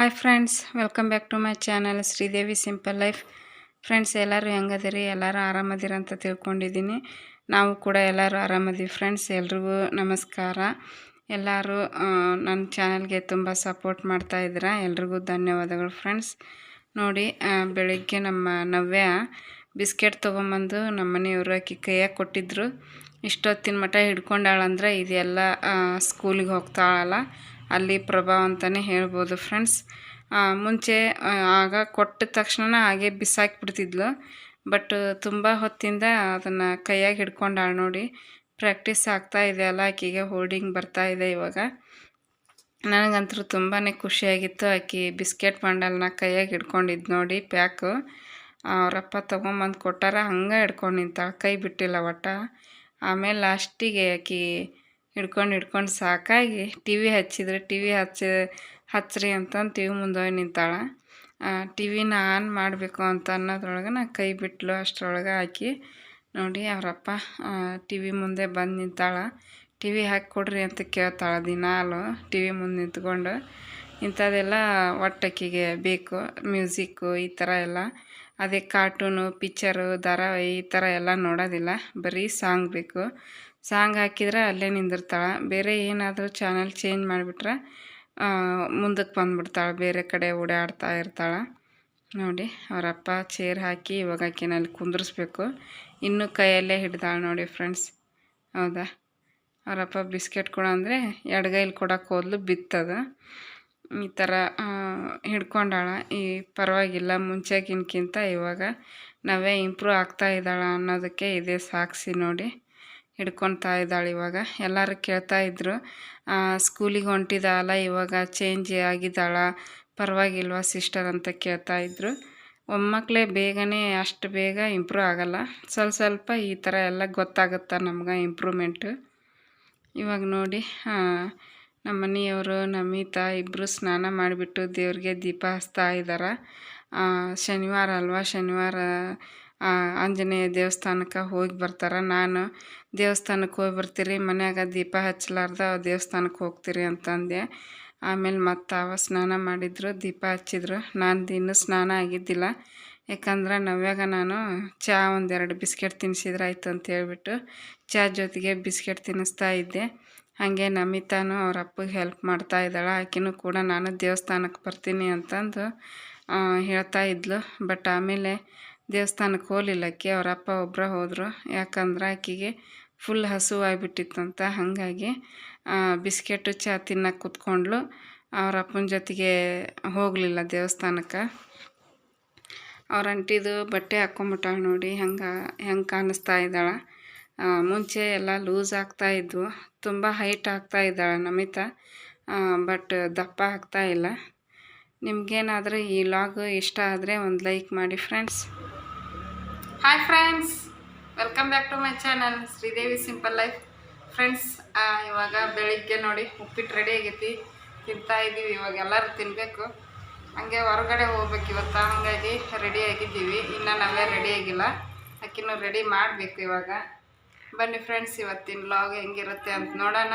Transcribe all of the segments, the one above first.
Hi friends, welcome back to my channel Sridevi simple life. Friends, ಎಲ್ಲರೂ ಹೆಂಗದಿರಿ? ಎಲ್ಲರೂ ಆರಾಮದಿರ ಅಂತ ತಿಳ್ಕೊಂಡಿದ್ದೀನಿ. ನಾವು ಕೂಡ ಎಲ್ಲರೂ ಆರಾಮದೀವಿ ಫ್ರೆಂಡ್ಸ್. ಎಲ್ರಿಗೂ ನಮಸ್ಕಾರ. ಎಲ್ಲರೂ ನನ್ನ ಚಾನಲ್ಗೆ ತುಂಬ ಸಪೋರ್ಟ್ ಮಾಡ್ತಾಯಿದ್ದೀರಾ. ಎಲ್ರಿಗೂ ಧನ್ಯವಾದಗಳು ಫ್ರೆಂಡ್ಸ್. ನೋಡಿ, ಬೆಳಿಗ್ಗೆ ನಮ್ಮ ನವ್ಯ ಬಿಸ್ಕೆಟ್ ತೊಗೊಂಬಂದು ನಮ್ಮ ಮನೆಯವರು ಆಕಿ ಕೈಯಾಗ ಕೊಟ್ಟಿದ್ರು. ಇಷ್ಟೊತ್ತಿನ ಮಟ್ಟ ಹಿಡ್ಕೊಂಡಾಳಂದ್ರೆ ಇದೆಲ್ಲ ಸ್ಕೂಲಿಗೆ ಹೋಗ್ತಾಳಲ್ಲ ಅಲ್ಲಿ ಪ್ರಭಾವ ಅಂತಲೇ ಹೇಳ್ಬೋದು ಫ್ರೆಂಡ್ಸ್. ಮುಂಚೆ ಆಗ ಕೊಟ್ಟ ತಕ್ಷಣ ಹಾಗೆ ಬಿಸಾಕಿಬಿಡ್ತಿದ್ಲು. ಬಟ್ ತುಂಬ ಹೊತ್ತಿಂದ ಅದನ್ನು ಕೈಯಾಗಿ ಹಿಡ್ಕೊಂಡಾಳು. ನೋಡಿ, ಪ್ರಾಕ್ಟೀಸ್ ಆಗ್ತಾಯಿದೆ ಅಲ್ಲ, ಆಕೆಗೆ ಹೋಲ್ಡಿಂಗ್ ಬರ್ತಾಯಿದೆ ಇವಾಗ. ನನಗಂತೂ ತುಂಬಾ ಖುಷಿಯಾಗಿತ್ತು. ಆಕೆ ಬಿಸ್ಕೆಟ್ ಬಂಡಲ್ನ ಕೈಯಾಗಿ ಹಿಡ್ಕೊಂಡಿದ್ದು ನೋಡಿ. ಪ್ಯಾಕು ಅವರಪ್ಪ ತೊಗೊಂಬಂದು ಕೊಟ್ಟಾರ, ಹಂಗೆ ಹಿಡ್ಕೊಂಡು ನಿಂತಾಳೆ, ಕೈ ಬಿಟ್ಟಿಲ್ಲ ಒಟ್ಟ. ಆಮೇಲೆ ಲಾಸ್ಟಿಗೆ ಆಕೆ ಹಿಡ್ಕೊಂಡು ಸಾಕಾಗಿ ಟಿ ವಿ ಹಚ್ಚಿದ್ರೆ, ಟಿ ವಿ ಹಚ್ಚ್ರಿ ಅಂತಂದು ಟಿ ವಿ ಮುಂದೆ ಹೋಗಿ ನಿಂತಾಳೆ. ಟಿ ವಿನ ಆನ್ ಮಾಡಬೇಕು ಅಂತ ಅನ್ನೋದ್ರೊಳಗೆ ನಾ ಕೈ ಬಿಟ್ಲು. ಅಷ್ಟರೊಳಗೆ ಹಾಕಿ ನೋಡಿ ಅವರಪ್ಪ ಟಿ ವಿ ಮುಂದೆ ಬಂದು ನಿಂತಾಳೆ. ಟಿ ವಿ ಹಾಕಿ ಕೊಡ್ರಿ ಅಂತ ಕೇಳ್ತಾಳೆ ದಿನಾಲು ಟಿ ವಿ ಮುಂದೆ ನಿಂತ್ಕೊಂಡು. ಇಂಥದ್ದೆಲ್ಲ ಒಟ್ಟಕ್ಕಿಗೆ ಬೇಕು, ಮ್ಯೂಸಿಕ್ಕು ಈ ಥರ ಎಲ್ಲ. ಅದೇ ಕಾರ್ಟೂನು, ಪಿಕ್ಚರು, ಧಾರಾವಾಹಿ ಈ ಥರ ಎಲ್ಲ ನೋಡೋದಿಲ್ಲ, ಬರೀ ಸಾಂಗ್ ಬೇಕು. ಸಾಂಗ್ ಹಾಕಿದ್ರೆ ಅಲ್ಲೇ ನಿಂದಿರ್ತಾಳೆ. ಬೇರೆ ಏನಾದರೂ ಚಾನಲ್ ಚೇಂಜ್ ಮಾಡಿಬಿಟ್ರೆ ಮುಂದಕ್ಕೆ ಬಂದುಬಿಡ್ತಾಳೆ, ಬೇರೆ ಕಡೆ ಓಡಾಡ್ತಾ ಇರ್ತಾಳೆ. ನೋಡಿ, ಅವರಪ್ಪ ಚೇರ್ ಹಾಕಿ ಇವಾಗ ಆಕಿನಲ್ಲಿ ಕುಂದ್ರಿಸ್ಬೇಕು. ಇನ್ನೂ ಕೈಯಲ್ಲೇ ಹಿಡ್ದಾಳೆ ನೋಡಿ ಫ್ರೆಂಡ್ಸ್. ಹೌದಾ, ಅವರಪ್ಪ ಬಿಸ್ಕೆಟ್ ಕೊಡ ಅಂದರೆ ಎಡಗೈಲಿ ಕೊಡೋಕೆ ಹೋದ್ಲು, ಬಿತ್ತದು. ಈ ಥರ ಹಿಡ್ಕೊಂಡಾಳ. ಈ ಪರವಾಗಿಲ್ಲ, ಮುಂಚೆಗಿನ್ಕಿಂತ ಇವಾಗ ನಾವೇ ಇಂಪ್ರೂವ್ ಆಗ್ತಾ ಇದ್ದಾಳ ಅನ್ನೋದಕ್ಕೆ ಇದೇ ಸಾಕ್ಷಿ. ನೋಡಿ, ಹಿಡ್ಕೊಳ್ತಾ ಇದ್ದಾಳೆ ಇವಾಗ. ಎಲ್ಲರೂ ಕೇಳ್ತಾಯಿದ್ರು, ಸ್ಕೂಲಿಗೆ ಹೊಂಟಿದ್ದಾಳ ಇವಾಗ ಚೇಂಜ್ ಆಗಿದ್ದಾಳ, ಪರವಾಗಿಲ್ವಾ ಸಿಸ್ಟರ್ ಅಂತ ಕೇಳ್ತಾಯಿದ್ರು. ಒಮ್ಮಕ್ಕಳೇ ಬೇಗನೆ ಅಷ್ಟು ಬೇಗ ಇಂಪ್ರೂವ್ ಆಗೋಲ್ಲ, ಸ್ವಲ್ಪ ಈ ಥರ ಎಲ್ಲ ಗೊತ್ತಾಗುತ್ತೆ ನಮ್ಗೆ ಇಂಪ್ರೂವ್ಮೆಂಟು. ಇವಾಗ ನೋಡಿ, ನಮ್ಮ ಮನೆಯವರು ನಮಿತಾ ಇಬ್ಬರು ಸ್ನಾನ ಮಾಡಿಬಿಟ್ಟು ದೇವ್ರಿಗೆ ದೀಪ ಹಚ್ತಾ ಇದ್ದಾರೆ. ಶನಿವಾರ ಅಲ್ವಾ, ಶನಿವಾರ ಆಂಜನೇಯ ದೇವಸ್ಥಾನಕ್ಕೆ ಹೋಗಿ ಬರ್ತಾರೆ. ನಾನು ದೇವಸ್ಥಾನಕ್ಕೆ ಹೋಗಿ ಬರ್ತೀರಿ, ಮನ್ಯಾಗ ದೀಪ ಹಚ್ಚಲಾರ್ದ ದೇವಸ್ಥಾನಕ್ಕೆ ಹೋಗ್ತೀರಿ ಅಂತಂದೆ. ಆಮೇಲೆ ಮತ್ತೆ ಸ್ನಾನ ಮಾಡಿದ್ರು, ದೀಪ ಹಚ್ಚಿದ್ರು. ನಾನು ಇನ್ನೂ ಸ್ನಾನ ಆಗಿದ್ದಿಲ್ಲ, ಯಾಕಂದ್ರೆ ನವ್ಯಾಗ ನಾನು ಚಹಾ ಒಂದೆರಡು ಬಿಸ್ಕೆಟ್ ತಿನ್ನಿಸಿದ್ರೆ ಆಯ್ತು ಅಂತ ಹೇಳ್ಬಿಟ್ಟು ಚಹಾ ಜೊತೆಗೆ ಬಿಸ್ಕೆಟ್ ತಿನ್ನಿಸ್ತಾ ಇದ್ದೆ. ಹಾಗೆ ನಮಿತಾನು ಅವ್ರ ಅಪ್ಪಗೆ ಹೆಲ್ಪ್ ಮಾಡ್ತಾ ಇದ್ದಾಳೆ. ಆಕೆನೂ ಕೂಡ ನಾನು ದೇವಸ್ಥಾನಕ್ಕೆ ಬರ್ತೀನಿ ಅಂತಂದು ಹೇಳ್ತಾ ಇದ್ಲು. ಬಟ್ ಆಮೇಲೆ ದೇವಸ್ಥಾನಕ್ಕೆ ಹೋಗಲಿಲ್ಲ ಆಕೆ, ಅವರಪ್ಪ ಒಬ್ಬರ ಹೋದರು. ಯಾಕಂದ್ರೆ ಆಕೆಗೆ ಫುಲ್ ಹಸುವಾಗಿಬಿಟ್ಟಿತ್ತಂತ. ಹಾಗಾಗಿ ಬಿಸ್ಕೆಟು ಚಹಾ ತಿನ್ನಕ್ಕೆ ಕೂತ್ಕೊಂಡ್ಲು. ಅವರಪ್ಪನ ಜೊತೆಗೆ ಹೋಗಲಿಲ್ಲ ದೇವಸ್ಥಾನಕ್ಕೆ. ಅವ್ರ ಅಂಟಿದು ಬಟ್ಟೆ ಹಾಕ್ಕೊಂಬಿಟ್ಟಾಳೆ ನೋಡಿ, ಹೆಂಗೆ ಕಾಣಿಸ್ತಾ ಇದ್ದಾಳೆ. ಮುಂಚೆ ಎಲ್ಲ ಲೂಸ್ ಆಗ್ತಾಯಿದ್ವು, ತುಂಬ ಹೈಟ್ ಆಗ್ತಾ ಇದ್ದಾಳೆ ನಮಿತಾ, ಬಟ್ ದಪ್ಪ ಆಗ್ತಾ ಇಲ್ಲ. ನಿಮಗೇನಾದರೂ ಈ ಲಾಗ್ ಇಷ್ಟ ಆದರೆ ಒಂದು ಲೈಕ್ ಮಾಡಿ friends. Hi friends, welcome back to my channel Sridevi simple life. Friends, ಇವಾಗ ಬೆಳಿಗ್ಗೆ ನೋಡಿ ಉಪ್ಪಿಟ್ಟು ರೆಡಿ ಆಗೈತಿ, ತಿಂತಾಯಿದ್ದೀವಿ. ಇವಾಗ ಎಲ್ಲರೂ ತಿನ್ನಬೇಕು. ಹಾಗೆ ಹೊರಗಡೆ ಹೋಗ್ಬೇಕು ಇವತ್ತು, ಹಾಗಾಗಿ ರೆಡಿ ಆಗಿದ್ದೀವಿ. ಇನ್ನು ನಾವೇ ರೆಡಿ ಆಗಿಲ್ಲ, ಆಕಿನೂ ರೆಡಿ ಮಾಡಬೇಕು ಇವಾಗ. ಬನ್ನಿ ಫ್ರೆಂಡ್ಸ್, ಇವತ್ತಿನ ವ್ಲಾಗ್ ಹೆಂಗಿರುತ್ತೆ ಅಂತ ನೋಡೋಣ.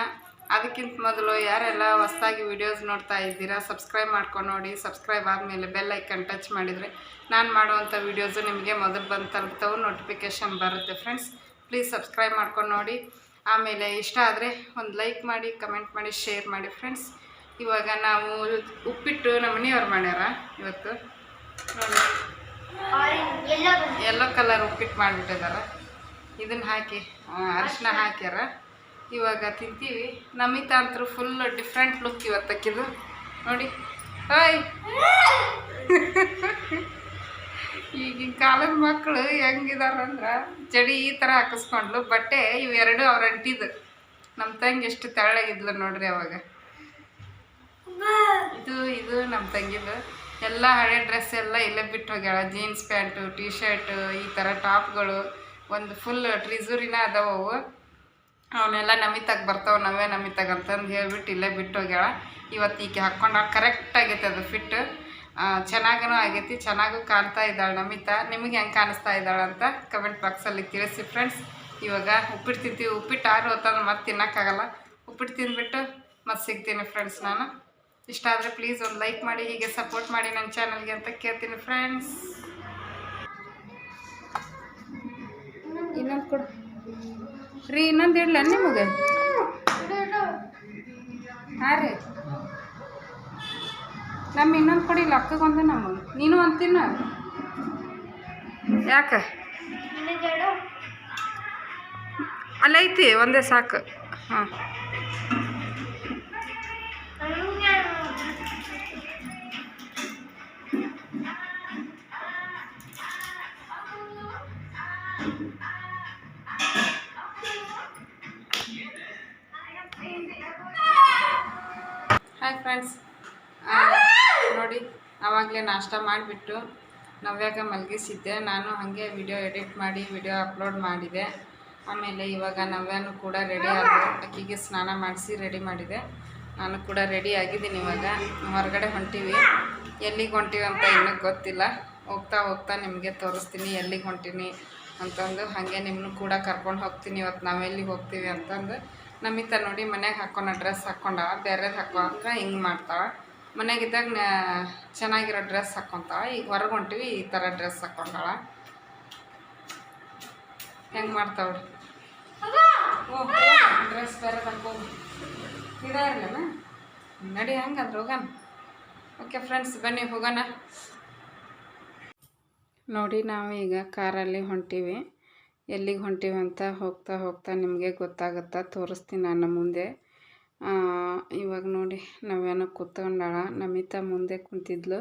ಅದಕ್ಕಿಂತ ಮೊದಲು ಯಾರೆಲ್ಲ ಹೊಸದಾಗಿ ವಿಡಿಯೋಸ್ ನೋಡ್ತಾ ಇದ್ದೀರಾ ಸಬ್ಸ್ಕ್ರೈಬ್ ಮಾಡ್ಕೊಂಡು ನೋಡಿ. ಸಬ್ಸ್ಕ್ರೈಬ್ ಆದಮೇಲೆ ಬೆಲ್ ಐಕನ್ ಟಚ್ ಮಾಡಿದರೆ ನಾನು ಮಾಡುವಂಥ ವೀಡಿಯೋಸು ನಿಮಗೆ ಮೊದಲು ಬಂದು ತಲುಪ್ತವೆ, ನೋಟಿಫಿಕೇಷನ್ ಬರುತ್ತೆ ಫ್ರೆಂಡ್ಸ್. ಪ್ಲೀಸ್ ಸಬ್ಸ್ಕ್ರೈಬ್ ಮಾಡ್ಕೊಂಡು ನೋಡಿ. ಆಮೇಲೆ ಇಷ್ಟ ಆದರೆ ಒಂದು ಲೈಕ್ ಮಾಡಿ, ಕಮೆಂಟ್ ಮಾಡಿ, ಶೇರ್ ಮಾಡಿ ಫ್ರೆಂಡ್ಸ್. ಇವಾಗ ನಾವು ಉಪ್ಪಿಟ್ಟು ನಮ್ಮ ಮನೆಯವ್ರು ಮಾಡ್ಯಾರ ಇವತ್ತು ನೋಡಿ, ಯೆಲ್ಲೋ ಕಲರ್ ಉಪ್ಪಿಟ್ಟು ಮಾಡಿಬಿಟ್ಟಿದ್ದಾರೆ. ಇದನ್ನು ಹಾಕಿ ಅರಿಶಿನ ಹಾಕ್ಯಾರ. ಇವಾಗ ತಿಂತೀವಿ. ನಮಿತಾ ಅಂತೂ ಫುಲ್ ಡಿಫ್ರೆಂಟ್ ಲುಕ್ ಇವತ್ತಕ್ಕಿದು ನೋಡಿ. ಹಾಯ್, ಈಗಿನ ಕಾಲದ ಮಕ್ಕಳು ಹೆಂಗಿದಾರಂದ್ರೆ ಜಡಿ ಈ ಥರ ಹಾಕಿಸ್ಕೊಂಡ್ಲು. ಬಟ್ಟೆ ಇವೆರಡು ಅವ್ರ ಅಂಟಿದ್ದು. ನಮ್ಮ ತಂಗಿ ಎಷ್ಟು ತೆಳ್ಳಗಿದ್ಲು ನೋಡ್ರಿ ಅವಾಗ. ಇದು ನಮ್ಮ ತಂಗಿದು. ಎಲ್ಲ ಹಳೆ ಡ್ರೆಸ್ ಎಲ್ಲ ಇಲ್ಲೇ ಬಿಟ್ಟು ಹೋಗ್ಯಾಳ. ಜೀನ್ಸ್ ಪ್ಯಾಂಟು, ಟಿ ಶರ್ಟು, ಈ ಥರ ಟಾಪ್ಗಳು, ಒಂದು ಫುಲ್ ಟ್ರಿಜುರಿನ ಅದಾವು. ಅವನ್ನೆಲ್ಲ ನಮಿತಾಗ ಬರ್ತಾವೆ, ನಾವೇ ನಮಿತಾಗ ಅಂತಂದು ಹೇಳ್ಬಿಟ್ಟು ಇಲ್ಲೇ ಬಿಟ್ಟು ಹೋಗ್ಯಾಳ. ಇವತ್ತು ಈಕೆ ಹಾಕ್ಕೊಂಡ ಕರೆಕ್ಟ್ ಆಗೈತೆ, ಅದು ಫಿಟ್ ಚೆನ್ನಾಗೂ ಆಗೈತಿ, ಚೆನ್ನಾಗೂ ಕಾಣ್ತಾ ಇದ್ದಾಳೆ ನಮಿತಾ. ನಿಮಗೆ ಹೆಂಗೆ ಕಾಣಿಸ್ತಾ ಇದ್ದಾಳೆ ಅಂತ ಕಮೆಂಟ್ ಬಾಕ್ಸಲ್ಲಿ ತಿಳಿಸಿ ಫ್ರೆಂಡ್ಸ್. ಇವಾಗ ಉಪ್ಪಿಟ್ಟು ತಿಂತೀವಿ. ಉಪ್ಪಿಟ್ಟು ಆರು ಹೊತ್ತಂದ್ರೆ ಮತ್ತೆ ತಿನ್ನೋಕ್ಕಾಗಲ್ಲ. ಉಪ್ಪಿಟ್ಟು ತಿಂದುಬಿಟ್ಟು ಮತ್ತೆ ಸಿಗ್ತೀನಿ ಫ್ರೆಂಡ್ಸ್ ನಾನು. ಇಷ್ಟ ಆದರೆ ಪ್ಲೀಸ್ ಒಂದು ಲೈಕ್ ಮಾಡಿ, ಹೀಗೆ ಸಪೋರ್ಟ್ ಮಾಡಿ ನನ್ನ ಚಾನಲ್ಗೆ ಅಂತ ಕೇಳ್ತೀನಿ ಫ್ರೆಂಡ್ಸ್. ಇನ್ನೊಂದು ಕೊಡು ರೀ, ಇನ್ನೊಂದು ಇಡಲ ನಿಮಗೆ? ಹಾಂ ರೀ, ನಮ್ಮ ಇನ್ನೊಂದು ಕೊಡಿಲ್ಲ, ಅಕ್ಕಗೊಂದು ನಮಗೆ. ನೀನು ಅಂತೀನ ಯಾಕೆ? ಅಲ್ಲೈತಿ ಒಂದೇ ಸಾಕು. ಹಾಂ, ಹಾಯ್ ಫ್ರೆಂಡ್ಸ್, ನೋಡಿ ಆವಾಗಲೇ ನಾಷ್ಟ ಮಾಡಿಬಿಟ್ಟು ನವ್ಯಾಗ ಮಲಗಿಸಿದ್ದೆ. ನಾನು ಹಾಗೆ ವಿಡಿಯೋ ಎಡಿಟ್ ಮಾಡಿ ವಿಡಿಯೋ ಅಪ್ಲೋಡ್ ಮಾಡಿದೆ. ಆಮೇಲೆ ಇವಾಗ ನವ್ಯಾನು ಕೂಡ ರೆಡಿ ಆಗಿ ಅಕ್ಕಿಗೆ ಸ್ನಾನ ಮಾಡಿಸಿ ರೆಡಿ ಮಾಡಿದೆ. ನಾನು ಕೂಡ ರೆಡಿ ಆಗಿದ್ದೀನಿ. ಇವಾಗ ಹೊರಗಡೆ ಹೊಂಟೀವಿ. ಎಲ್ಲಿಗೆ ಹೊಂಟೀವಿ ಅಂತ ಇನ್ನೂ ಗೊತ್ತಿಲ್ಲ. ಹೋಗ್ತಾ ಹೋಗ್ತಾ ನಿಮಗೆ ತೋರಿಸ್ತೀನಿ ಎಲ್ಲಿಗೆ ಹೊಂಟೀನಿ ಅಂತಂದು. ಹಾಗೆ ನಿಮ್ಮನ್ನು ಕೂಡ ಕರ್ಕೊಂಡು ಹೋಗ್ತೀನಿ ಇವತ್ತು ನಾವೆಲ್ಲಿಗೆ ಹೋಗ್ತೀವಿ ಅಂತಂದು. ನಮಿತ ನೋಡಿ ಮನ್ಯಾಗ ಹಾಕ್ಕೊಂಡ ಡ್ರೆಸ್ ಹಾಕ್ಕೊಂಡಾಳ, ಬೇರೆದು ಹಾಕೋ ಅಂದ್ರೆ ಹಿಂಗೆ ಮಾಡ್ತಾಳೆ. ಮನೆಯಾಗಿದ್ದಾಗ ಚೆನ್ನಾಗಿರೋ ಡ್ರೆಸ್ ಹಾಕ್ಕೊತಾಳೆ. ಈಗ ಹೊರಗೆ ಹೊಂಟೀವಿ, ಈ ಥರ ಡ್ರೆಸ್ ಹಾಕ್ಕೊಂಡಾಳ. ಹೆಂಗೆ ಮಾಡ್ತಾವ್ರಿ? ಓ, ಡ್ರೆಸ್ ಬೇರೆ ಹಾಕೋದು ಇದೇ ಇರಲಿಲ್ಲ. ನಡಿ ಹಂಗಂದ್ರೆ ಹೋಗೋಣ. ಓಕೆ ಫ್ರೆಂಡ್ಸ್, ಬನ್ನಿ ಹೋಗೋಣ. ನೋಡಿ ನಾವು ಈಗ ಕಾರಲ್ಲಿ ಹೊಂಟೀವಿ. ಎಲ್ಲಿಗೆ ಹೊಂಟೀವಿ ಅಂತ ಹೋಗ್ತಾ ಹೋಗ್ತಾ ನಿಮಗೆ ಗೊತ್ತಾಗುತ್ತಾ, ತೋರಿಸ್ತೀನಿ ನಾನು ಮುಂದೆ. ಇವಾಗ ನೋಡಿ ನಾವೇನೋ ಕೂತ್ಕೊಂಡಾಳ. ನಮಿತಾ ಮುಂದೆ ಕುಂತಿದ್ಲು.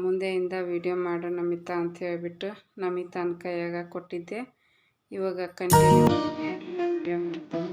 ಮುಂದೆಯಿಂದ ವಿಡಿಯೋ ಮಾಡು ನಮಿತಾ ಅಂತ ಹೇಳ್ಬಿಟ್ಟು ನಮಿತಾನ ಕೈಯಾಗ ಕೊಟ್ಟಿದ್ದೆ. ಇವಾಗ ಕಂಟಿನ್ಯೂ ವಿಡಿಯೋ ಮಾಡ್ತೀನಿ.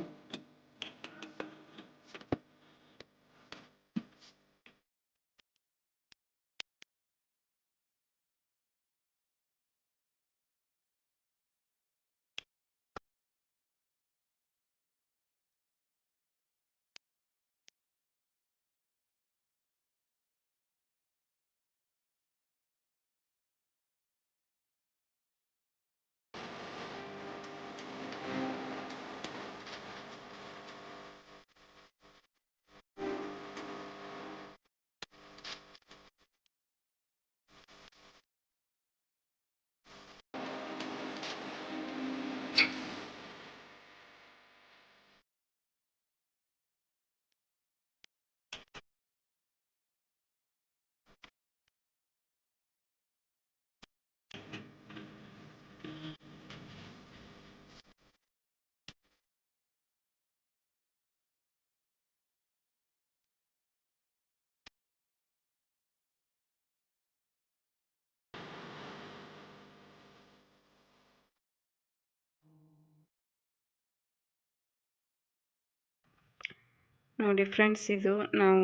ನೋಡಿ ಫ್ರೆಂಡ್ಸ್, ಇದು ನಾವು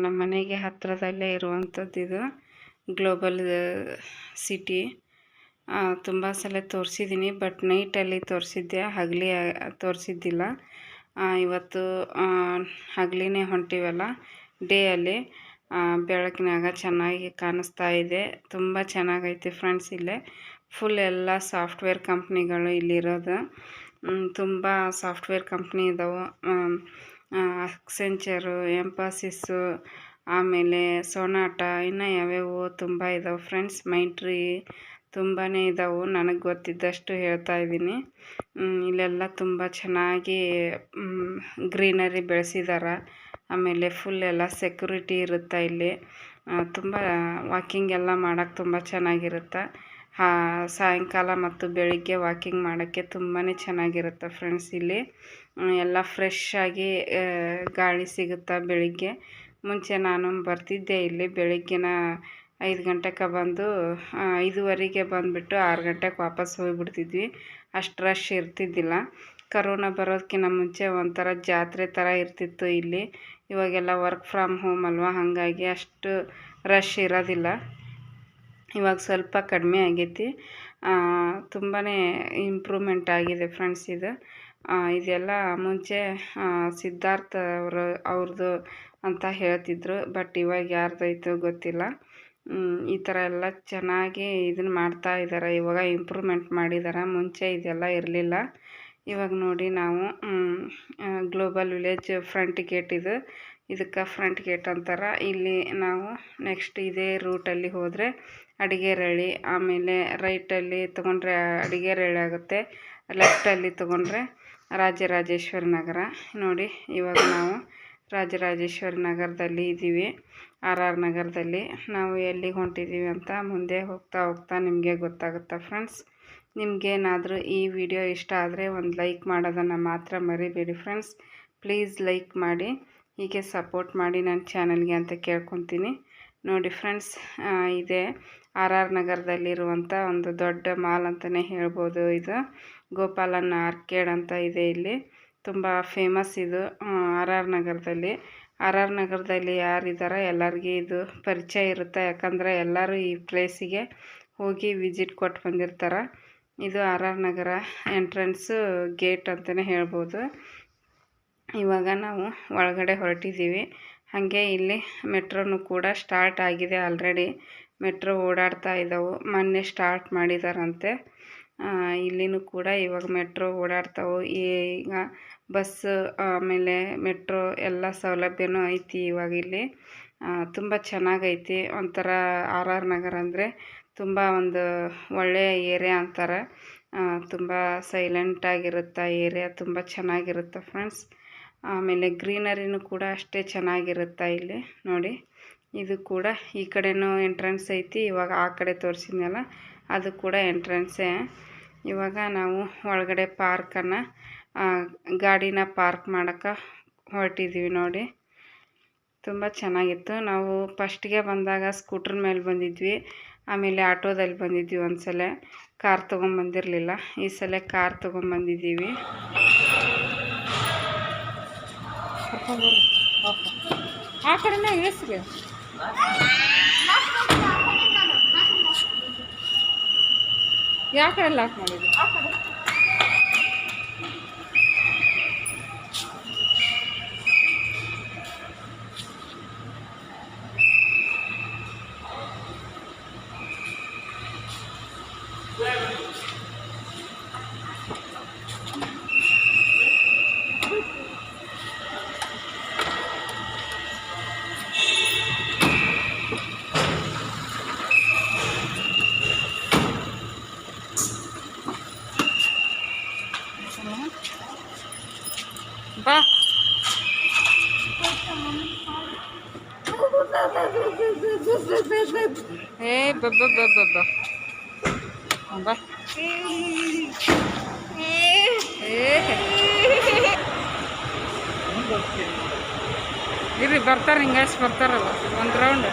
ನಮ್ಮ ಮನೆಗೆ ಹತ್ತಿರದಲ್ಲೇ ಇರುವಂಥದ್ದು. ಇದು ಗ್ಲೋಬಲ್ ಸಿಟಿ. ತುಂಬ ಸಲ ತೋರಿಸಿದ್ದೀನಿ, ಬಟ್ ನೈಟಲ್ಲಿ ತೋರಿಸಿದ್ದೆ, ಹಗಲಿ ತೋರಿಸಿದ್ದಿಲ್ಲ. ಇವತ್ತು ಹಗಲಿನೇ ಹೊಂಟಿವಲ್ಲ, ಡೇಯಲ್ಲಿ ಬೆಳಕಿನಾಗ ಚೆನ್ನಾಗಿ ಕಾಣಿಸ್ತಾ ಇದೆ. ತುಂಬ ಚೆನ್ನಾಗೈತೆ ಫ್ರೆಂಡ್ಸ್. ಇಲ್ಲೇ ಫುಲ್ ಎಲ್ಲ ಸಾಫ್ಟ್ವೇರ್ ಕಂಪ್ನಿಗಳು ಇಲ್ಲಿರೋದು. ತುಂಬ ಸಾಫ್ಟ್ವೇರ್ ಕಂಪ್ನಿ ಇದ್ದಾವೆ. ಅಕ್ಸೆಂಚರು, ಎಂಫಾಸಿಸ್ಸು, ಆಮೇಲೆ ಸೊನಾಟ, ಇನ್ನು ಯಾವ್ಯಾವೋ ತುಂಬ ಇದ್ದಾವೆ ಫ್ರೆಂಡ್ಸ್. ಮೈಂಟ್ರಿ ತುಂಬಾ ಇದ್ದಾವೆ. ನನಗೆ ಗೊತ್ತಿದ್ದಷ್ಟು ಹೇಳ್ತಾ ಇದ್ದೀನಿ. ಇಲ್ಲೆಲ್ಲ ತುಂಬ ಚೆನ್ನಾಗಿ ಗ್ರೀನರಿ ಬೆಳೆಸಿದ್ದಾರೆ. ಆಮೇಲೆ ಫುಲ್ ಎಲ್ಲ ಸೆಕ್ಯೂರಿಟಿ ಇರುತ್ತೆ ಇಲ್ಲಿ. ತುಂಬ ವಾಕಿಂಗ್ ಎಲ್ಲ ಮಾಡೋಕ್ಕೆ ತುಂಬ ಚೆನ್ನಾಗಿರುತ್ತೆ. ಸಾಯಂಕಾಲ ಮತ್ತು ಬೆಳಿಗ್ಗೆ ವಾಕಿಂಗ್ ಮಾಡೋಕ್ಕೆ ತುಂಬಾ ಚೆನ್ನಾಗಿರುತ್ತೆ ಫ್ರೆಂಡ್ಸ್. ಇಲ್ಲಿ ಎಲ್ಲ ಫ್ರೆಶ್ ಆಗಿ ಗಾಳಿ ಸಿಗುತ್ತೆ ಬೆಳಿಗ್ಗೆ. ಮುಂಚೆ ನಾನು ಬರ್ತಿದ್ದೆ ಇಲ್ಲಿ ಬೆಳಿಗ್ಗೆನ 5 ಗಂಟೆಗೆ ಬಂದು 5:15ಗೆ ಬಂದುಬಿಟ್ಟು 6 ಗಂಟೆಗೆ ವಾಪಸ್ ಹೋಗಿಬಿಡ್ತಿದ್ವಿ. ಅಷ್ಟು ರಶ್ ಇರ್ತಿದ್ದಿಲ್ಲ. ಕರೋನಾ ಬರೋದಕ್ಕಿಂತ ಮುಂಚೆ ಒಂಥರ ಜಾತ್ರೆ ಥರ ಇರ್ತಿತ್ತು ಇಲ್ಲಿ. ಇವಾಗೆಲ್ಲ ವರ್ಕ್ ಫ್ರಮ್ ಹೋಮ್ ಅಲ್ವಾ, ಹಾಗಾಗಿ ಅಷ್ಟು ರಶ್ ಇರೋದಿಲ್ಲ. ಇವಾಗ ಸ್ವಲ್ಪ ಕಡಿಮೆ ಆಗೈತಿ. ತುಂಬಾ ಇಂಪ್ರೂವ್ಮೆಂಟ್ ಆಗಿದೆ ಫ್ರೆಂಡ್ಸ್ ಇದು. ಇದೆಲ್ಲ ಮುಂಚೆ ಸಿದ್ಧಾರ್ಥ ಅವ್ರದ್ದು ಅಂತ ಹೇಳ್ತಿದ್ರು, ಬಟ್ ಇವಾಗ ಯಾರ್ದೈತೋ ಗೊತ್ತಿಲ್ಲ. ಈ ಥರ ಎಲ್ಲ ಚೆನ್ನಾಗಿ ಇದನ್ನು ಮಾಡ್ತಾ ಇದ್ದಾರೆ. ಇವಾಗ ಇಂಪ್ರೂವ್ಮೆಂಟ್ ಮಾಡಿದ್ದಾರೆ. ಮುಂಚೆ ಇದೆಲ್ಲ ಇರಲಿಲ್ಲ. ಇವಾಗ ನೋಡಿ ನಾವು ಗ್ಲೋಬಲ್ ವಿಲೇಜ್ ಫ್ರಂಟ್ ಗೇಟ್ ಇದು. ಇದಕ್ಕೆ ಫ್ರಂಟ್ ಗೇಟ್ ಅಂತಾರೆ. ಇಲ್ಲಿ ನಾವು ನೆಕ್ಸ್ಟ್ ಇದೇ ರೂಟಲ್ಲಿ ಹೋದರೆ ಅಡಿಗೆರಳ್ಳಿ, ಆಮೇಲೆ ರೈಟಲ್ಲಿ ತೊಗೊಂಡ್ರೆ ಅಡಿಗೆರಳ್ಳಿ ಆಗುತ್ತೆ, ಲೆಫ್ಟಲ್ಲಿ ತೊಗೊಂಡ್ರೆ ರಾಜರಾಜೇಶ್ವರಿ ನಗರ. ನೋಡಿ ಇವಾಗ ನಾವು ರಾಜರಾಜೇಶ್ವರಿ ನಗರದಲ್ಲಿ ಇದ್ದೀವಿ, ಆರ್ ನಗರದಲ್ಲಿ. ನಾವು ಎಲ್ಲಿಗೆ ಹೊಂಟಿದ್ದೀವಿ ಅಂತ ಮುಂದೆ ಹೋಗ್ತಾ ಹೋಗ್ತಾ ನಿಮಗೆ ಗೊತ್ತಾಗುತ್ತೆ ಫ್ರೆಂಡ್ಸ್. ನಿಮಗೇನಾದರೂ ಈ ವಿಡಿಯೋ ಇಷ್ಟ ಆದರೆ ಒಂದು ಲೈಕ್ ಮಾಡೋದನ್ನು ಮಾತ್ರ ಮರಿಬೇಡಿ ಫ್ರೆಂಡ್ಸ್. ಪ್ಲೀಸ್ ಲೈಕ್ ಮಾಡಿ, ಹೀಗೆ ಸಪೋರ್ಟ್ ಮಾಡಿ ನನ್ನ ಚಾನಲ್ಗೆ ಅಂತ ಕೇಳ್ಕೊತೀನಿ. ನೋಡಿ ಫ್ರೆಂಡ್ಸ್, ಇದೇ ಆರ್ ನಗರದಲ್ಲಿರುವಂಥ ಒಂದು ದೊಡ್ಡ ಮಾಲ್ ಅಂತಲೇ ಹೇಳ್ಬೋದು. ಇದು ಗೋಪಾಲನ್ ಆರ್ಕೇಡ್ ಅಂತ ಇದೆ. ಇಲ್ಲಿ ತುಂಬ ಫೇಮಸ್ ಇದು ಆರ್ ನಗರದಲ್ಲಿ. ಆರ್ ನಗರದಲ್ಲಿ ಯಾರಿದ್ದಾರೆ ಎಲ್ಲರಿಗೂ ಇದು ಪರಿಚಯ ಇರುತ್ತೆ, ಯಾಕಂದರೆ ಎಲ್ಲರೂ ಈ ಪ್ಲೇಸಿಗೆ ಹೋಗಿ ವಿಸಿಟ್ ಕೊಟ್ಟು ಬಂದಿರ್ತಾರೆ. ಇದು ಆರ್ ನಗರ ಎಂಟ್ರೆನ್ಸು ಗೇಟ್ ಅಂತಲೇ ಹೇಳ್ಬೋದು. ಇವಾಗ ನಾವು ಒಳಗಡೆ ಹೊರಟಿದ್ದೀವಿ. ಹಾಗೆ ಇಲ್ಲಿ ಮೆಟ್ರೋನು ಕೂಡ ಸ್ಟಾರ್ಟ್ ಆಗಿದೆ ಆಲ್ರೆಡಿ. ಮೆಟ್ರೋ ಓಡಾಡ್ತಾ ಇದ್ದಾವೆ, ಮೊನ್ನೆ ಸ್ಟಾರ್ಟ್ ಮಾಡಿದಾರಂತೆ. ಇಲ್ಲಿನೂ ಕೂಡ ಇವಾಗ ಮೆಟ್ರೋ ಓಡಾಡ್ತಾವೆ. ಈಗ ಬಸ್ಸು ಆಮೇಲೆ ಮೆಟ್ರೋ ಎಲ್ಲ ಸೌಲಭ್ಯನೂ ಐತಿ ಇವಾಗ ಇಲ್ಲಿ. ತುಂಬ ಚೆನ್ನಾಗೈತಿ. ಒಂಥರ ಆರ್ ನಗರ ಅಂದರೆ ತುಂಬ ಒಂದು ಒಳ್ಳೆಯ ಏರಿಯಾ ಅಂತಾರೆ. ತುಂಬ ಸೈಲೆಂಟಾಗಿರುತ್ತೆ ಏರಿಯಾ, ತುಂಬ ಚೆನ್ನಾಗಿರುತ್ತೆ ಫ್ರೆಂಡ್ಸ್. ಆಮೇಲೆ ಗ್ರೀನರಿನೂ ಕೂಡ ಅಷ್ಟೇ ಚೆನ್ನಾಗಿರುತ್ತೆ ಇಲ್ಲಿ. ನೋಡಿ ಇದು ಕೂಡ ಈ ಕಡೆನೂ ಎಂಟ್ರೆನ್ಸ್ ಐತಿ. ಇವಾಗ ಆ ಕಡೆ ತೋರಿಸಿದ್ನಲ್ಲ ಅದು ಕೂಡ ಎಂಟ್ರೆನ್ಸೇ. ಇವಾಗ ನಾವು ಒಳಗಡೆ ಪಾರ್ಕನ್ನು ಗಾಡಿನ ಪಾರ್ಕ್ ಮಾಡೋಕ್ಕೆ ಹೊರಟಿದ್ದೀವಿ. ನೋಡಿ ತುಂಬ ಚೆನ್ನಾಗಿತ್ತು. ನಾವು ಫಸ್ಟಿಗೆ ಬಂದಾಗ ಸ್ಕೂಟ್ರ್ ಮೇಲೆ ಬಂದಿದ್ವಿ, ಆಮೇಲೆ ಆಟೋದಲ್ಲಿ ಬಂದಿದ್ವಿ ಒಂದು ಸಲ. ಕಾರ್ ತೊಗೊಂಬಂದಿರಲಿಲ್ಲ, ಈ ಸಲ ಕಾರ್ ತೊಗೊಂಬಂದಿದ್ದೀವಿ. ಆ ಕಡೆನೇ ಇಳಿಸ್ರಿ. ಯಾವ ಕಡೆ ಲಾಕ್ ಮಾಡಿದ್ವಿ? ಬಾ ಏ ಬಬ್ಬ ಬಬ್ಬ ಬಾ. ಇರ್ರಿ ಬರ್ತಾರೆ, ಹಿಂಗಾಯ್ಸ್ ಬರ್ತಾರಲ್ಲ ಒಂದು ರೌಂಡ್.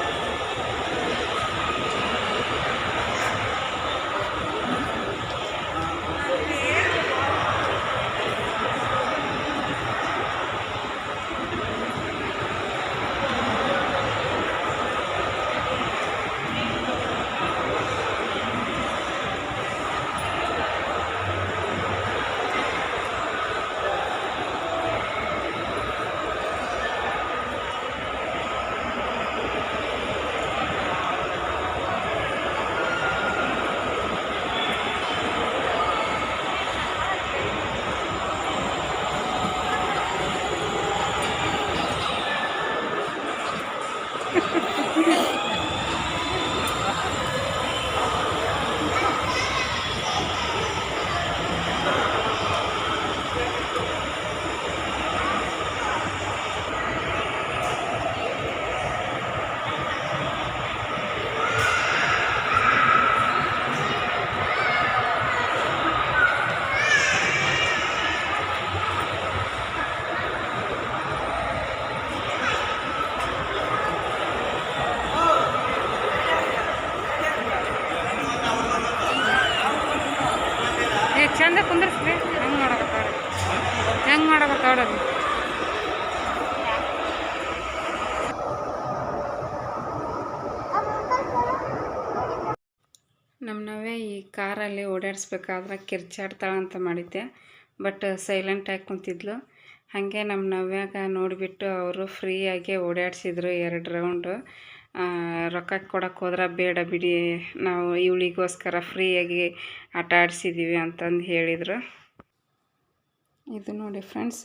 ಚಂದ ಕುಂದ್ರಿಸ್ರಿ. ಹೆಂಗೆ ಮಾಡಕತ್ತಾವ್ರಿ ನಮ್ಮನವೇ. ಈ ಕಾರಲ್ಲಿ ಓಡಾಡಿಸ್ಬೇಕಾದ್ರೆ ಕಿರ್ಚಾಡ್ತಾಳಂತ ಮಾಡಿದ್ದೆ, ಬಟ್ ಸೈಲೆಂಟಾಗಿ ಕುಂತಿದ್ಲು. ಹಾಗೆ ನಮ್ಮ ನವ್ಯಾಗ ನೋಡಿಬಿಟ್ಟು ಅವರು ಫ್ರೀಯಾಗಿ ಓಡಾಡಿಸಿದ್ರು 2 ರೌಂಡು. ರೊಕ್ಕ ಕೊಡಕ್ಕೆ ಹೋದ್ರೆ ಬೇಡ ಬಿಡಿ, ನಾವು ಇವಳಿಗೋಸ್ಕರ ಫ್ರೀಯಾಗಿ ಆಟ ಆಡಿಸಿದ್ದೀವಿ ಅಂತಂದು ಹೇಳಿದರು. ಇದು ನೋಡಿ ಫ್ರೆಂಡ್ಸ್,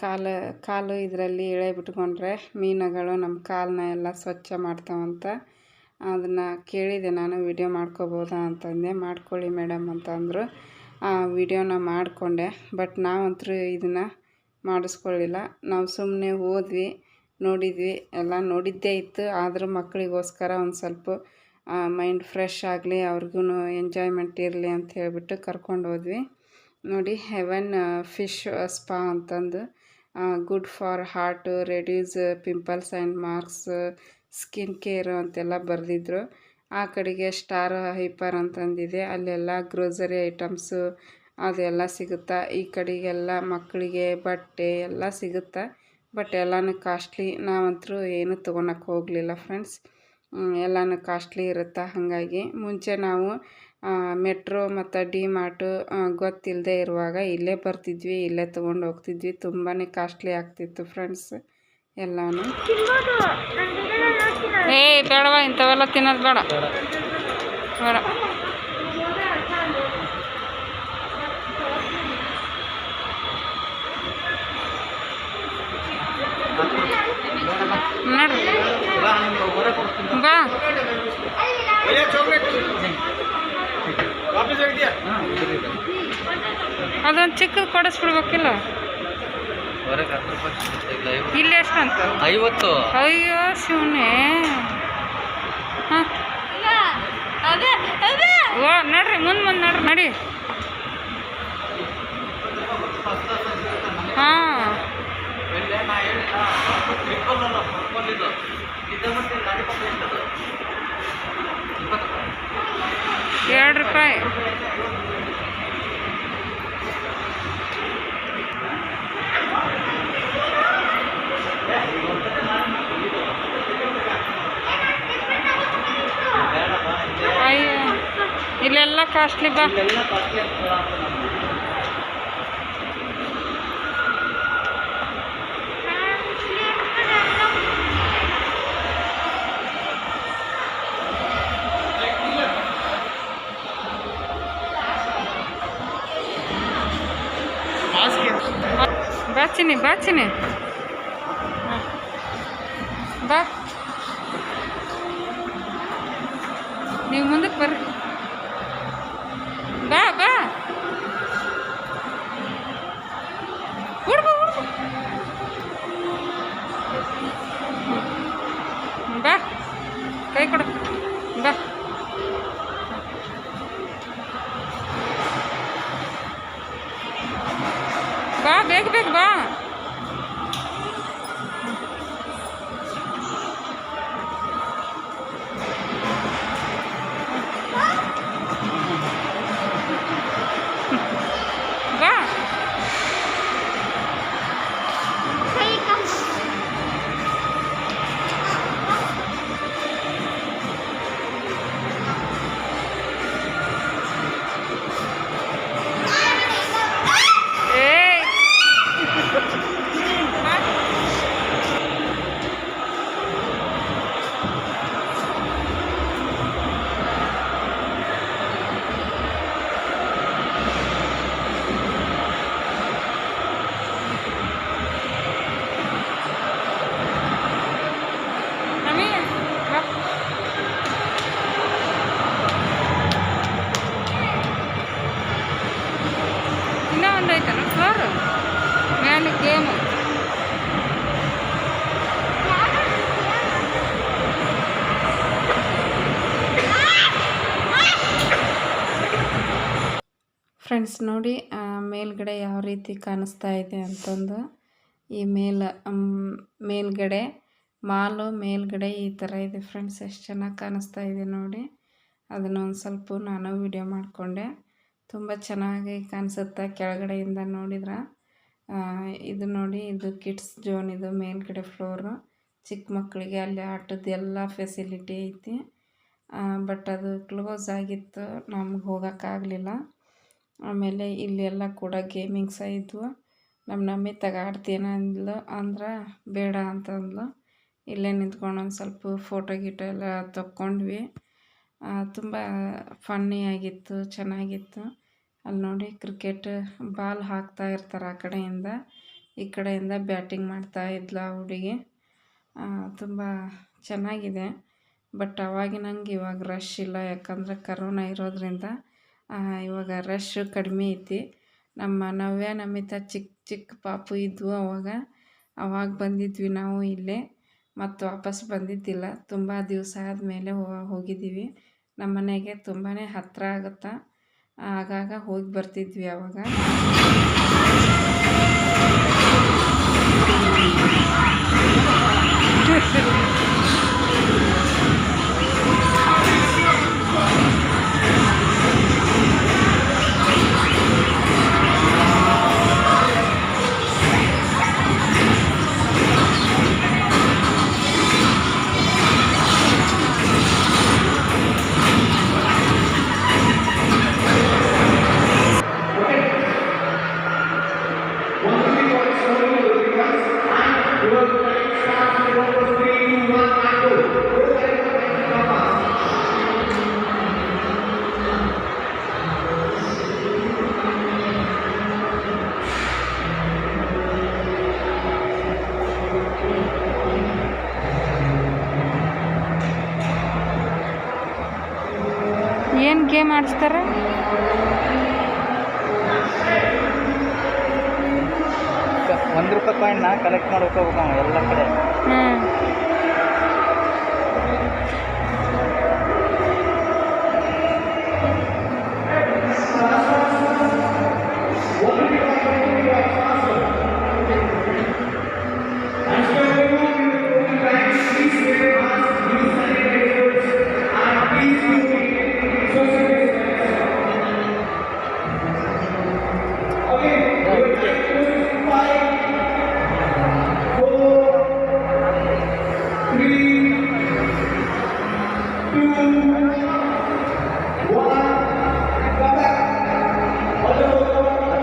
ಕಾಲು ಕಾಲು ಇದರಲ್ಲಿ ಎಳೆ ಬಿಟ್ಕೊಂಡ್ರೆ ಮೀನುಗಳು ನಮ್ಮ ಕಾಲನ್ನ ಎಲ್ಲ ಸ್ವಚ್ಛ ಮಾಡ್ತಾವಂತ. ಅದನ್ನು ಕೇಳಿದೆ ನಾನು, ವಿಡಿಯೋ ಮಾಡ್ಕೋಬೋದಾ ಅಂತಂದೆ. ಮಾಡ್ಕೊಳ್ಳಿ ಮೇಡಮ್ ಅಂತಂದರು. ವಿಡಿಯೋನ ಮಾಡಿಕೊಂಡೆ. ಬಟ್ ನಾವಂತೂ ಇದನ್ನು ಮಾಡಿಸ್ಕೊಳ್ಳಿಲ್ಲ. ನಾವು ಸುಮ್ಮನೆ ಹೋದ್ವಿ, ನೋಡಿದ್ವಿ, ಎಲ್ಲ ನೋಡಿದ್ದೇ ಇತ್ತು. ಆದರೂ ಮಕ್ಕಳಿಗೋಸ್ಕರ ಒಂದು ಸ್ವಲ್ಪ ಮೈಂಡ್ ಫ್ರೆಶ್ ಆಗಲಿ, ಅವ್ರಿಗೂ ಎಂಜಾಯ್ಮೆಂಟ್ ಇರಲಿ ಅಂತ ಹೇಳಿಬಿಟ್ಟು ಕರ್ಕೊಂಡು ಹೋದ್ವಿ. ನೋಡಿ, ಹೆವೆನ್ ಫಿಶ್ ಸ್ಪಾ ಅಂತಂದು, good for heart, reduce pimples and marks, skin care ಅಂತೆಲ್ಲ ಬರೆದಿದ್ರು. ಆ ಕಡೆಗೆ ಸ್ಟಾರ್ ಹೈಪರ್ ಅಂತಂದಿದೆ, ಅಲ್ಲೆಲ್ಲ ಗ್ರೋಸರಿ ಐಟಮ್ಸು ಅದೆಲ್ಲ ಸಿಗುತ್ತಾ. ಈ ಕಡೆಗೆಲ್ಲ ಮಕ್ಕಳಿಗೆ ಬಟ್ಟೆ ಎಲ್ಲ ಸಿಗುತ್ತಾ. ಬಟ್ ಎಲ್ಲನೂ ಕಾಸ್ಟ್ಲಿ. ನಾವಂತರೂ ಏನೂ ತೊಗೊಳಕ್ಕೆ ಹೋಗಲಿಲ್ಲ ಫ್ರೆಂಡ್ಸ್. ಎಲ್ಲನೂ ಕಾಸ್ಟ್ಲಿ ಇರುತ್ತಾ. ಹಾಗಾಗಿ ಮುಂಚೆ ನಾವು ಮೆಟ್ರೋ ಮತ್ತು ಡಿ ಮಾರ್ಟು ಗೊತ್ತಿಲ್ಲದೆ ಇರುವಾಗ ಇಲ್ಲೇ ಬರ್ತಿದ್ವಿ, ಇಲ್ಲೇ ತೊಗೊಂಡು ಹೋಗ್ತಿದ್ವಿ. ತುಂಬಾ ಕಾಸ್ಟ್ಲಿ ಆಗ್ತಿತ್ತು ಫ್ರೆಂಡ್ಸ್ ಎಲ್ಲನೂ. ಬೇಡವ, ಇಂಥವೆಲ್ಲ ತಿನ್ನೋದು ಬೇಡ ಬೇಡ. ನೋಡ್ರಿ ಬಾ, ಅದೊಂದು ಚಿಕ್ಕದು ಕೊಡಿಸ್ಬಿಡ್ಬೇಕಿಲ್ಲ. ಇಲ್ಲಿ ಎಷ್ಟಂತ? 50. ಅಯ್ಯೋ ಶಿವನೇ. ಹಾಂ ಓ ನೋಡ್ರಿ, ಮುಂದೆ ನೋಡ್ರಿ, ನಡಿ. ಹಾಂ ₹2. ಅಯ್ಯೋ, ಇಲ್ಲೆಲ್ಲ ಕಾಸ್ಟ್ಲಿ ಬಾ. ಬಾಚಿನಿ ಬಾಚಿನಿ ಬಾ, ನೀವು ಮುಂದಕ್ಕೆ ಬರ್ರಿ. ಬಾ ಬಾ, ಹುಡ್ಬ ಹುಡ್ಬ, ಬಾ, ಕೈ ಕೊಡು, ಬಾ. ಬಾ, ಬೇಗ ಬೇಗ ಬಾ. ಬಾ, ಇನ್ನೂ ಒಂದು ಐತಲ್ಲ ಫ್ಲೋರು ಮೇಲೆ ಗೇಮು. ಫ್ರೆಂಡ್ಸ್ ನೋಡಿ, ಮೇಲ್ಗಡೆ ಯಾವ ರೀತಿ ಕಾಣಿಸ್ತಾ ಇದೆ ಅಂತಂದು. ಈ ಮೇಲ್ಗಡೆ ಮಾಲು ಮೇಲ್ಗಡೆ ಈ ಥರ ಇದೆ ಫ್ರೆಂಡ್ಸ್. ಎಷ್ಟು ಚೆನ್ನಾಗಿ ಕಾಣಿಸ್ತಾ ಇದೆ ನೋಡಿ. ಅದನ್ನು ಒಂದು ಸ್ವಲ್ಪ ನಾನು ವಿಡಿಯೋ ಮಾಡಿಕೊಂಡೆ. ತುಂಬ ಚೆನ್ನಾಗಿ ಕಾಣಿಸುತ್ತೆ ಕೆಳಗಡೆಯಿಂದ ನೋಡಿದ್ರೆ. ಇದು ನೋಡಿ, ಇದು ಕಿಡ್ಸ್ ಝೋನ್, ಇದು ಮೇಲ್ಗಡೆ ಫ್ಲೋರು. ಚಿಕ್ಕ ಮಕ್ಕಳಿಗೆ ಅಲ್ಲಿ ಆಟದ ಎಲ್ಲ ಫೆಸಿಲಿಟಿ ಐತಿ. ಬಟ್ ಅದು ಕ್ಲೋಸ್ ಆಗಿತ್ತು, ನಮ್ಗೆ ಹೋಗೋಕ್ಕಾಗಲಿಲ್ಲ. ಆಮೇಲೆ ಇಲ್ಲಿ ಎಲ್ಲ ಕೂಡ ಗೇಮಿಂಗ್ಸ ಇದ್ವು. ನಮ್ಮ ನಮ್ಮಿತ್ತಾಗ ಆಡ್ತೀನಿ ಅಂದ್ಲು, ಅಂದ್ರೆ ಬೇಡ ಅಂತಂದ್ಲು. ಇಲ್ಲೇ ನಿಂತ್ಕೊಂಡು ಒಂದು ಸ್ವಲ್ಪ ಫೋಟೋ ಗೀಟೋ ಎಲ್ಲ ತಕ್ಕೊಂಡ್ವಿ. ತುಂಬ ಫನ್ನಿಯಾಗಿತ್ತು, ಚೆನ್ನಾಗಿತ್ತು. ಅಲ್ಲಿ ನೋಡಿ ಕ್ರಿಕೆಟ್ ಬಾಲ್ ಹಾಕ್ತಾ ಇರ್ತಾರೆ ಆ ಕಡೆಯಿಂದ. ಈ ಕಡೆಯಿಂದ ಬ್ಯಾಟಿಂಗ್ ಮಾಡ್ತಾ ಇದ್ಲು ಆ ಹುಡುಗಿ. ತುಂಬ ಚೆನ್ನಾಗಿದೆ. ಬಟ್ ಅವಾಗಿನಂಗೆ ಇವಾಗ ರಶ್ ಇಲ್ಲ, ಯಾಕಂದರೆ ಕರೋನಾ ಇರೋದ್ರಿಂದ ಇವಾಗ ರಶ್ ಕಡಿಮೆ ಐತಿ. ನಮ್ಮ ನವ್ಯ ನಮಿತಾ ಚಿಕ್ಕ ಚಿಕ್ಕ ಪಾಪು ಇದ್ವು ಅವಾಗ ಬಂದಿದ್ವಿ ನಾವು ಇಲ್ಲೇ. ಮತ್ತು ವಾಪಸ್ ಬಂದಿದ್ದಿಲ್ಲ, ತುಂಬ ದಿವಸ ಆದಮೇಲೆ ಹೋಗಿದ್ದೀವಿ. ನಮ್ಮ ಮನೆಗೆ ತುಂಬಾ ಹತ್ತಿರ ಆಗುತ್ತಾ, ಆಗಾಗ ಹೋಗಿ ಬರ್ತಿದ್ವಿ ಅವಾಗ. ಏನು ಗೇಮ್ ಆಡಿಸ್ತಾರೆ? ₹1 ಕಾಯಿನ್ನ ಕಲೆಕ್ಟ್ ಮಾಡ್ಕೋಬೇಕು ಎಲ್ಲ ಕಡೆ.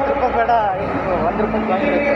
₹10 ಬೇಡ, ₹1 ಕಾಯಿನ್ ಬೇಕು.